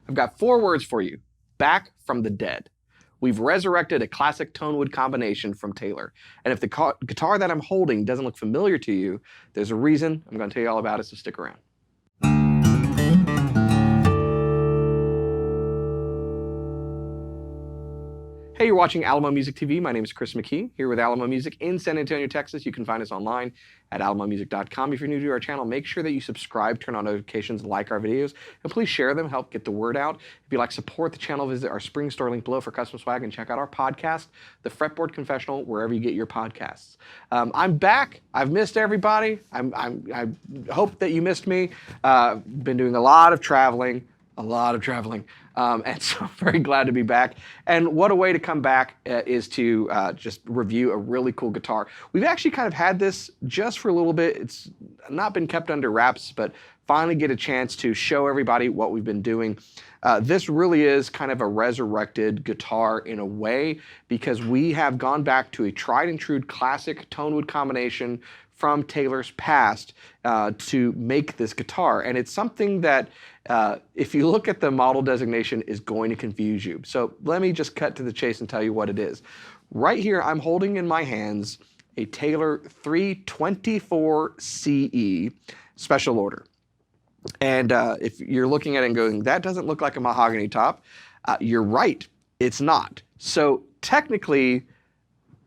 I've got 4 words for you. Back from the dead. We've resurrected a classic tone wood combination from Taylor. And if the guitar that I'm holding doesn't look familiar to you, there's a reason. I'm going to tell you all about it, so stick around. Hey, you're watching Alamo Music TV. My name is Chris McKee, here with Alamo Music in San Antonio, Texas. You can find us online at alamomusic.com. If you're new to our channel, make sure that you subscribe, turn on notifications, like our videos, and please share them, help get the word out. If you'd like to support the channel, visit our spring store link below for custom swag and check out our podcast, the Fretboard Confessional, wherever you get your podcasts. I'm back. I've missed everybody. I hope that you missed me. Been doing a lot of traveling. And so I'm very glad to be back. And what a way to come back is to just review a really cool guitar. We've actually kind of had this just for a little bit. It's not been kept under wraps, but finally get a chance to show everybody what we've been doing. This really is kind of a resurrected guitar in a way, because we have gone back to a tried and true classic tone wood combination from Taylor's past to make this guitar. And it's something that if you look at the model designation is going to confuse you. So let me just cut to the chase and tell you what it is. Right here, I'm holding in my hands a Taylor 324 CE special order. And if you're looking at it and going, that doesn't look like a mahogany top, you're right, it's not. So technically,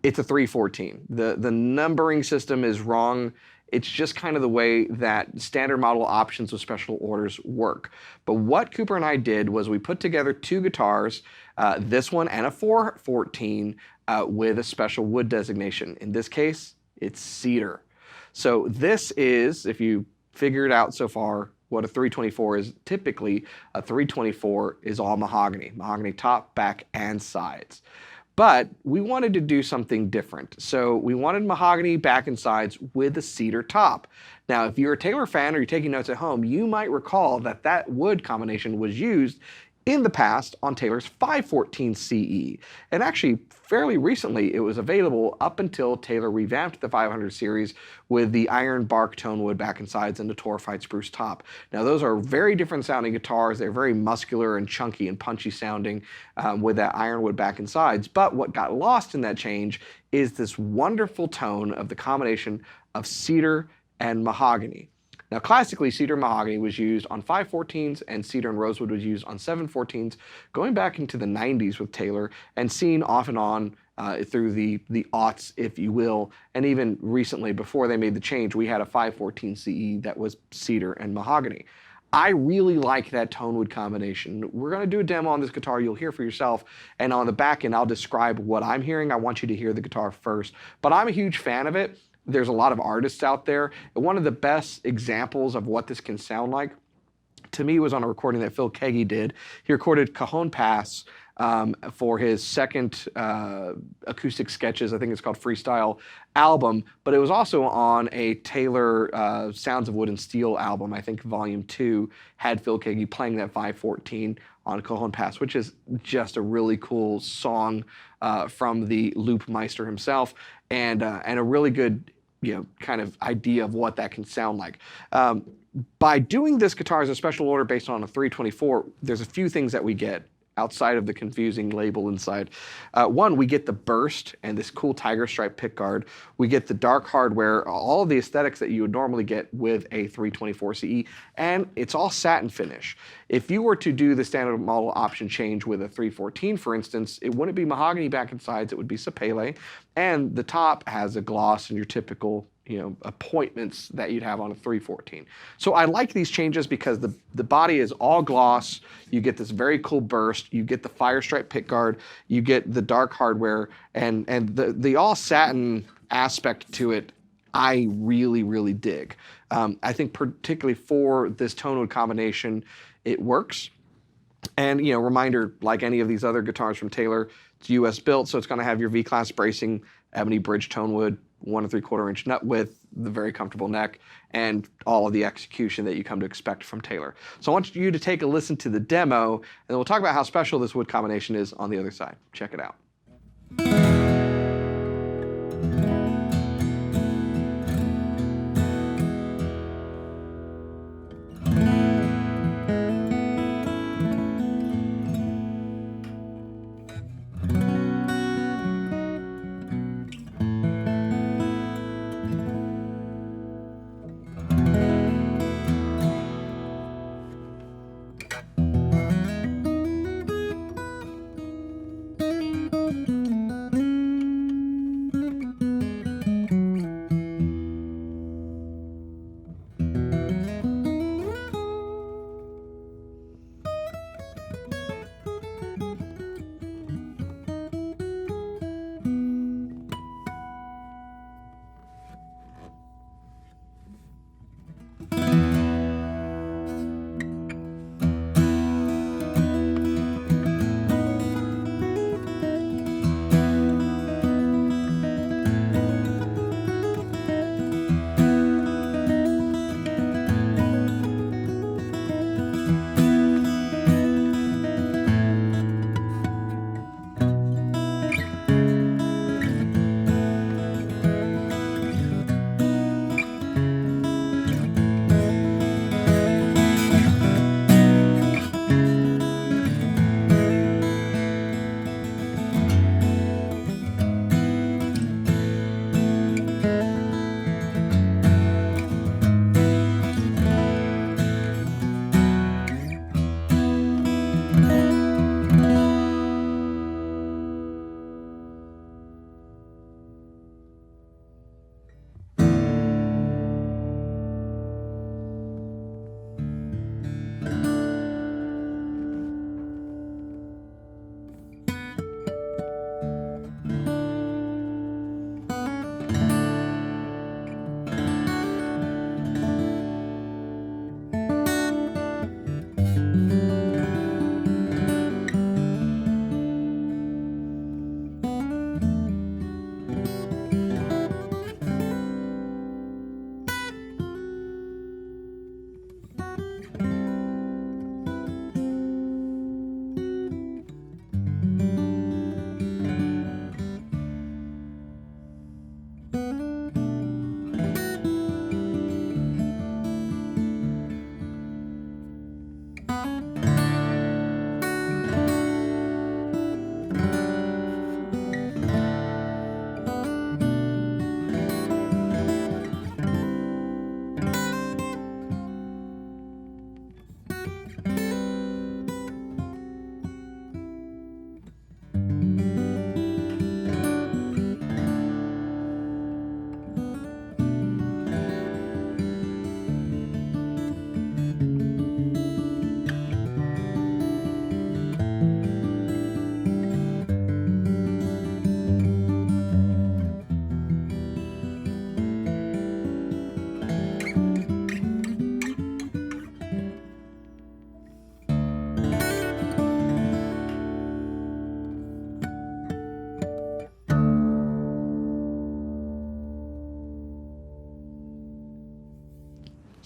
it's a 314. The numbering system is wrong. It's just kind of the way that standard model options with special orders work. But what Cooper and I did was we put together 2 guitars, this one and a 414 with a special wood designation. In this case, it's cedar. So this is, if you figure it out so far, what a 324 is. Typically, a 324 is all mahogany. Mahogany top, back, and sides. But we wanted to do something different. So we wanted mahogany back and sides with a cedar top. Now, if you're a Taylor fan or you're taking notes at home, you might recall that that wood combination was used in the past on Taylor's 514 CE. And actually, fairly recently, it was available up until Taylor revamped the 500 series with the iron bark tone wood back and sides and the torrefied spruce top. Now, those are very different sounding guitars. They're very muscular and chunky and punchy sounding with that ironwood back and sides. But what got lost in that change is this wonderful tone of the combination of cedar and mahogany. Now, classically, cedar mahogany was used on 514s and cedar and rosewood was used on 714s, going back into the 90s with Taylor and seen off and on through the aughts, if you will. And even recently, before they made the change, we had a 514 CE that was cedar and mahogany. I really like that tone wood combination. We're going to do a demo on this guitar. You'll hear for yourself. And on the back end, I'll describe what I'm hearing. I want you to hear the guitar first. But I'm a huge fan of it. There's a lot of artists out there. And one of the best examples of what this can sound like, to me, was on a recording that Phil Keaggy did. He recorded Cajon Pass for his second acoustic sketches, I think it's called Freestyle album, but it was also on a Taylor Sounds of Wood and Steel album. I think Volume 2 had Phil Keaggy playing that 514 on Cajon Pass, which is just a really cool song from the loop meister himself, and a really good kind of idea of what that can sound like. By doing this guitar as a special order based on a 324, there's a few things that we get outside of the confusing label inside. One, we get the burst and this cool tiger stripe pickguard. We get the dark hardware, all of the aesthetics that you would normally get with a 324 CE, and it's all satin finish. If you were to do the standard model option change with a 314, for instance, it wouldn't be mahogany back and sides, it would be sapele, and the top has a gloss and your typical appointments that you'd have on a 314. So I like these changes because the body is all gloss. You get this very cool burst. You get the fire stripe pickguard. You get the dark hardware, and the all satin aspect to it, I really, really dig. I think particularly for this tone wood combination, it works. And reminder, like any of these other guitars from Taylor, it's US built, so it's going to have your V-class bracing, ebony bridge tone wood, 1 3/4 inch nut width, the very comfortable neck, and all of the execution that you come to expect from Taylor. So I want you to take a listen to the demo, and then we'll talk about how special this wood combination is on the other side. Check it out.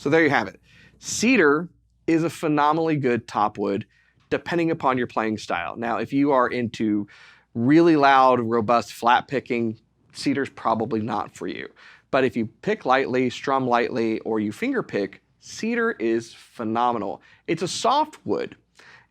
So there you have it. Cedar is a phenomenally good top wood, depending upon your playing style. Now, if you are into really loud, robust flat picking, cedar's probably not for you. But if you pick lightly, strum lightly, or you finger pick, cedar is phenomenal. It's a soft wood.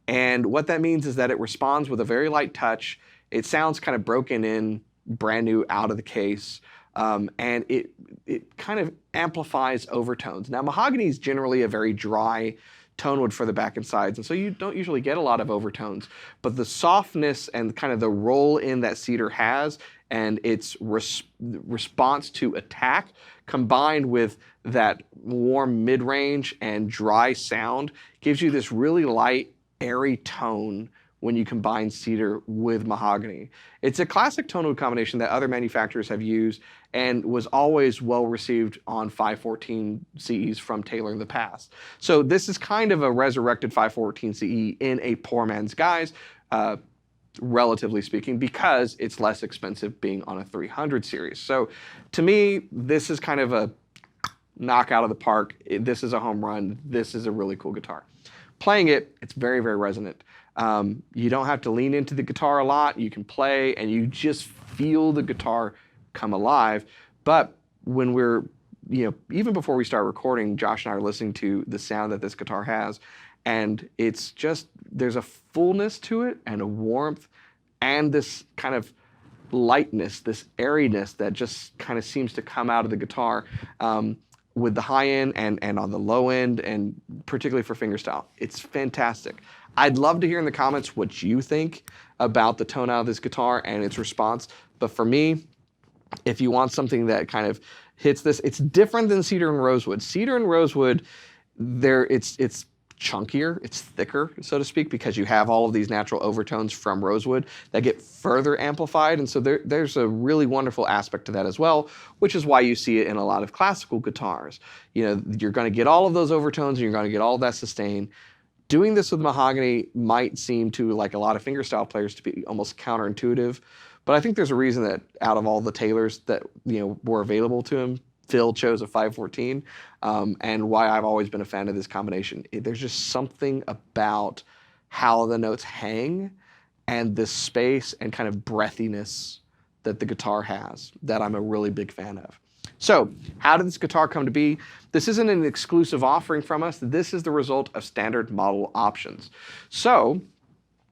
And what that means is that it responds with a very light touch. It sounds kind of broken in, brand new out of the case. And it kind of amplifies overtones. Now, mahogany is generally a very dry tone wood for the back and sides, and so you don't usually get a lot of overtones. But the softness and kind of the roll in that cedar has, and its response to attack, combined with that warm mid-range and dry sound, gives you this really light, airy tone when you combine cedar with mahogany. It's a classic tone wood combination that other manufacturers have used and was always well received on 514 CEs from Taylor in the past. So this is kind of a resurrected 514 CE in a poor man's guise, relatively speaking, because it's less expensive being on a 300 series. So to me, this is kind of a knock out of the park. This is a home run. This is a really cool guitar. Playing it, it's very, very resonant. You don't have to lean into the guitar a lot. You can play and you just feel the guitar come alive. But when we're, even before we start recording, Josh and I are listening to the sound that this guitar has, and it's just, there's a fullness to it and a warmth and this kind of lightness, this airiness that just kind of seems to come out of the guitar. With the high end and on the low end, and particularly for fingerstyle. It's fantastic. I'd love to hear in the comments what you think about the tone out of this guitar and its response. But for me, if you want something that kind of hits this, it's different than cedar and rosewood. Cedar and rosewood, it's chunkier, it's thicker, so to speak, because you have all of these natural overtones from rosewood that get further amplified. And so there's a really wonderful aspect to that as well, which is why you see it in a lot of classical guitars. You're going to get all of those overtones and you're going to get all of that sustain. Doing this with mahogany might seem to, like, a lot of fingerstyle players, to be almost counterintuitive. But I think there's a reason that out of all the Taylors that were available to him, Phil chose a 514, and why I've always been a fan of this combination. There's just something about how the notes hang and the space and kind of breathiness that the guitar has that I'm a really big fan of. So how did this guitar come to be? This isn't an exclusive offering from us. This is the result of standard model options. So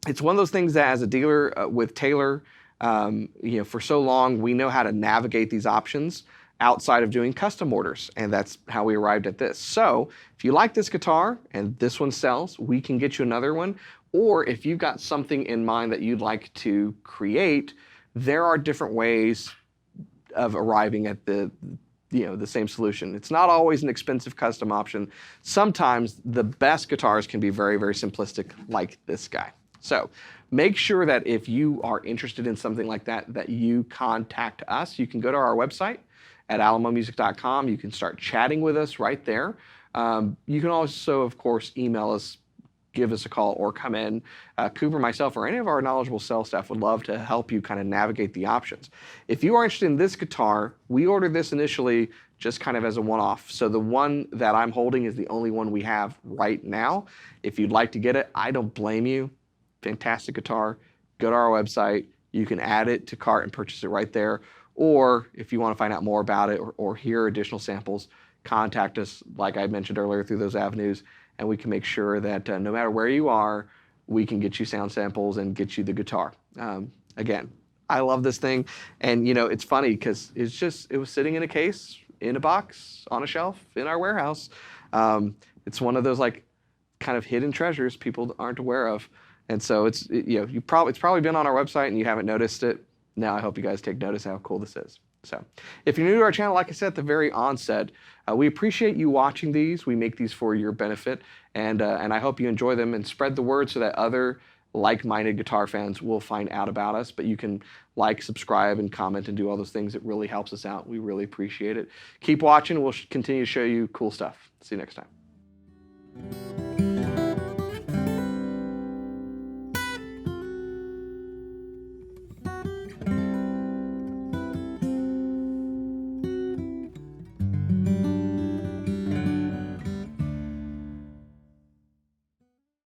it's one of those things that as a dealer with Taylor, for so long, we know how to navigate these options outside of doing custom orders, and that's how we arrived at this. So if you like this guitar and this one sells, we can get you another one. Or if you've got something in mind that you'd like to create, there are different ways of arriving at the same solution. It's not always an expensive custom option. Sometimes the best guitars can be very, very simplistic, like this guy. So make sure that if you are interested in something like that, that you contact us. You can go to our website at alamomusic.com. You can start chatting with us right there. You can also, of course, email us, give us a call, or come in. Cooper, myself, or any of our knowledgeable sales staff would love to help you kind of navigate the options. If you are interested in this guitar, we ordered this initially just kind of as a one-off. So the one that I'm holding is the only one we have right now. If you'd like to get it, I don't blame you. Fantastic guitar. Go to our website. You can add it to cart and purchase it right there. Or if you want to find out more about it or hear additional samples, contact us, like I mentioned earlier, through those avenues, and we can make sure that no matter where you are, we can get you sound samples and get you the guitar. Again, I love this thing, and it's funny because it was sitting in a case, in a box, on a shelf, in our warehouse. It's one of those kind of hidden treasures people aren't aware of, and so it's probably been on our website and you haven't noticed it. Now I hope you guys take notice how cool this is. So if you're new to our channel, like I said at the very onset, we appreciate you watching these. We make these for your benefit, and I hope you enjoy them and spread the word so that other like-minded guitar fans will find out about us. But you can like, subscribe, and comment and do all those things. It really helps us out. We really appreciate it. Keep watching. We'll continue to show you cool stuff. See you next time.